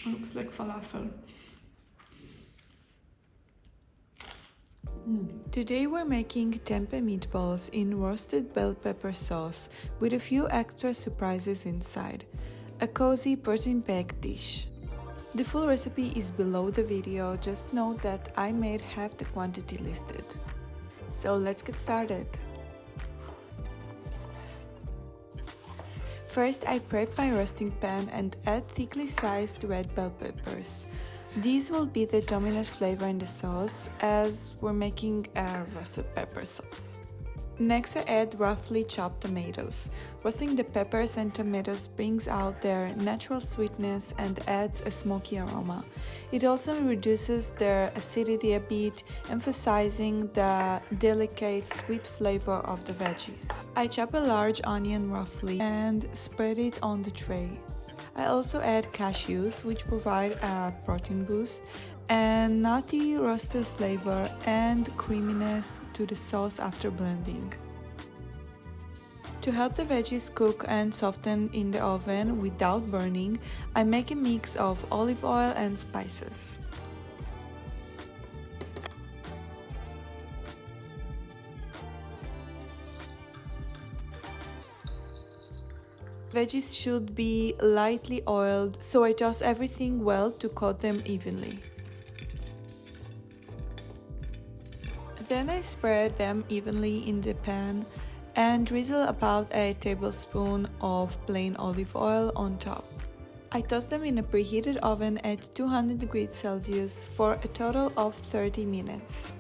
Looks like falafel. Today we're making tempeh meatballs in roasted bell pepper sauce with a few extra surprises inside. A cozy protein-packed dish. The full recipe is below the video, just note that I made half the quantity listed. So let's get started. First, I prep my roasting pan and add thickly sliced red bell peppers. These will be the dominant flavor in the sauce as we're making a roasted pepper sauce. Next, I add roughly chopped tomatoes. Roasting the peppers and tomatoes brings out their natural sweetness and adds a smoky aroma. It also reduces their acidity a bit, emphasizing the delicate sweet flavor of the veggies. I chop a large onion roughly and spread it on the tray. I also add cashews, which provide a protein boost, and nutty roasted flavor and creaminess to the sauce after blending. To help the veggies cook and soften in the oven without burning, I make a mix of olive oil and spices. Veggies should be lightly oiled, so I toss everything well to coat them evenly. Then I spread them evenly in the pan and drizzle about a tablespoon of plain olive oil on top. I toast them in a preheated oven at 200 degrees Celsius for a total of 30 minutes.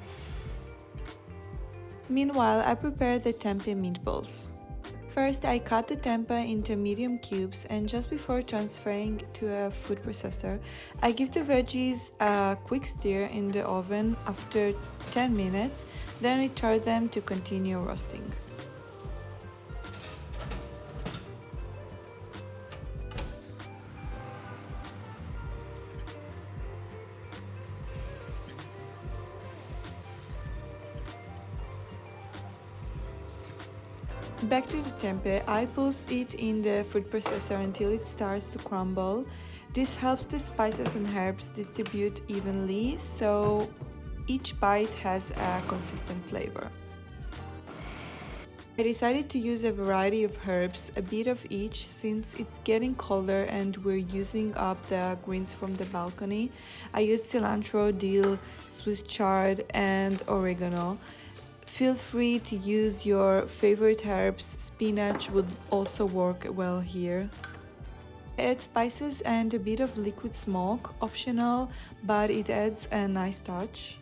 Meanwhile, I prepare the tempeh meatballs. First, I cut the tempeh into medium cubes, and just before transferring to a food processor, I give the veggies a quick stir in the oven after 10 minutes, then return them to continue roasting. Back to the tempeh, I pulse it in the food processor until it starts to crumble. This helps the spices and herbs distribute evenly, so each bite has a consistent flavor. I decided to use a variety of herbs, a bit of each, since it's getting colder and we're using up the greens from the balcony. I used cilantro, dill, Swiss chard, and oregano. Feel free to use your favorite herbs. Spinach would also work well here. Add spices and a bit of liquid smoke, optional, but it adds a nice touch.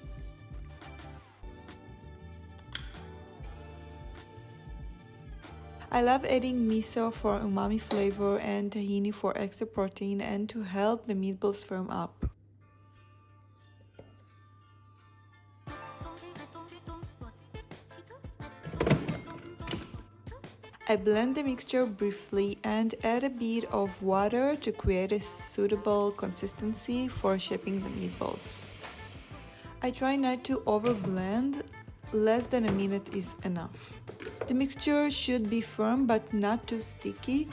I love adding miso for umami flavor and tahini for extra protein and to help the meatballs firm up. I blend the mixture briefly and add a bit of water to create a suitable consistency for shaping the meatballs. I try not to overblend, less than a minute is enough. The mixture should be firm but not too sticky.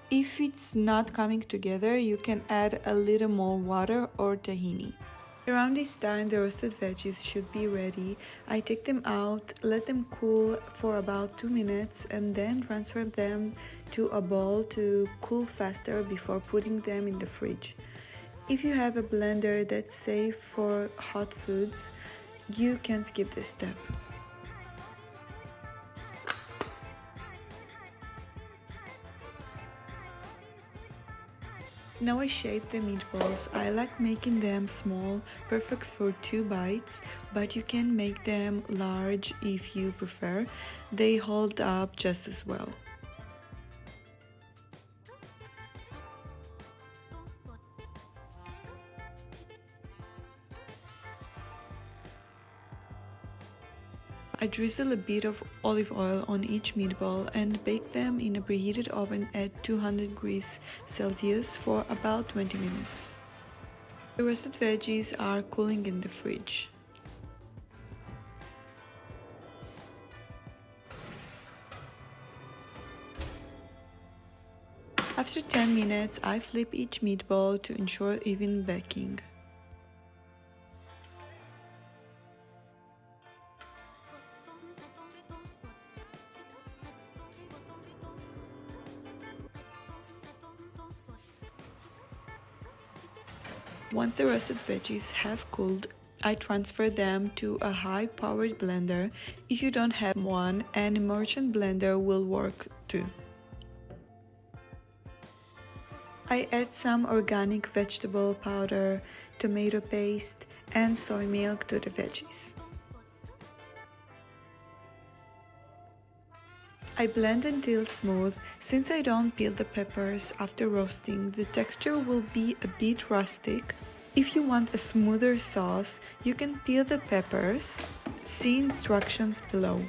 If it's not coming together, you can add a little more water or tahini. Around this time, the roasted veggies should be ready. I take them out, let them cool for about 2 minutes, and then transfer them to a bowl to cool faster before putting them in the fridge. If you have a blender that's safe for hot foods, you can skip this step. Now I shape the meatballs. I like making them small, perfect for 2 bites, but you can make them large if you prefer. They hold up just as well. I drizzle a bit of olive oil on each meatball and bake them in a preheated oven at 200 degrees Celsius for about 20 minutes. The roasted veggies are cooling in the fridge. After 10 minutes, I flip each meatball to ensure even baking. Once the roasted veggies have cooled, I transfer them to a high-powered blender. If you don't have one, an immersion blender will work too. I add some organic vegetable powder, tomato paste, and soy milk to the veggies. I blend until smooth. Since I don't peel the peppers after roasting, the texture will be a bit rustic. If you want a smoother sauce, you can peel the peppers. See instructions below.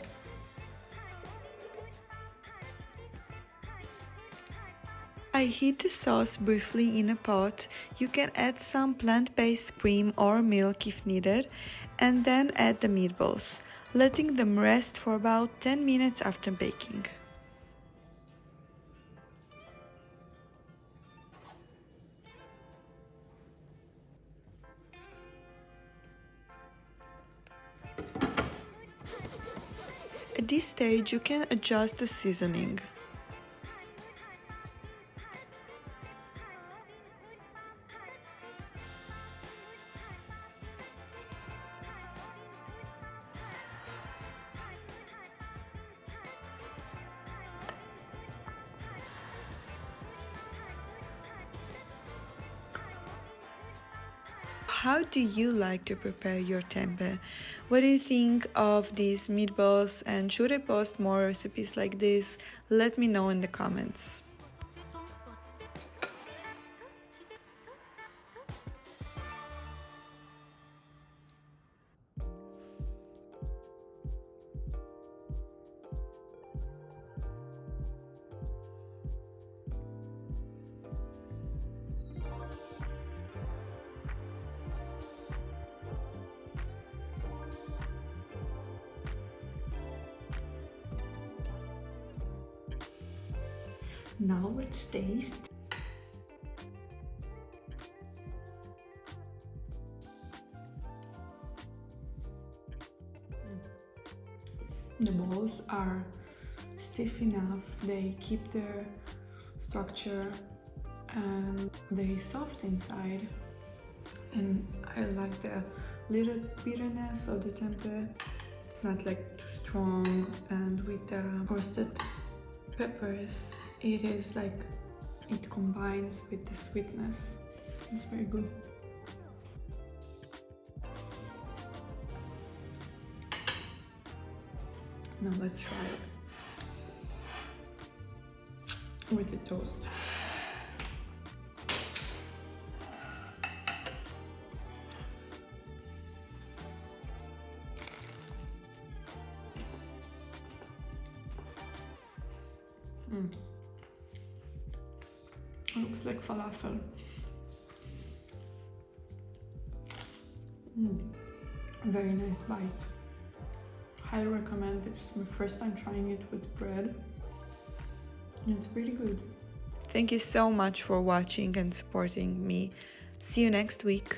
I heat the sauce briefly in a pot. You can add some plant-based cream or milk if needed, and then add the meatballs, letting them rest for about 10 minutes after baking. At this stage, you can adjust the seasoning. How do you like to prepare your tempeh? What do you think of these meatballs, and should I post more recipes like this? Let me know in the comments. Now let's taste. The balls are stiff enough, they keep their structure and they soft inside, and I like the little bitterness of the tempeh. It's not like too strong, and with the roasted peppers it is like it combines with the sweetness. It's very good. Now let's try it with the toast. Looks like falafel. Very nice bite. Highly recommend. It's my first time trying it with bread. It's pretty good. Thank you so much for watching and supporting me. See you next week.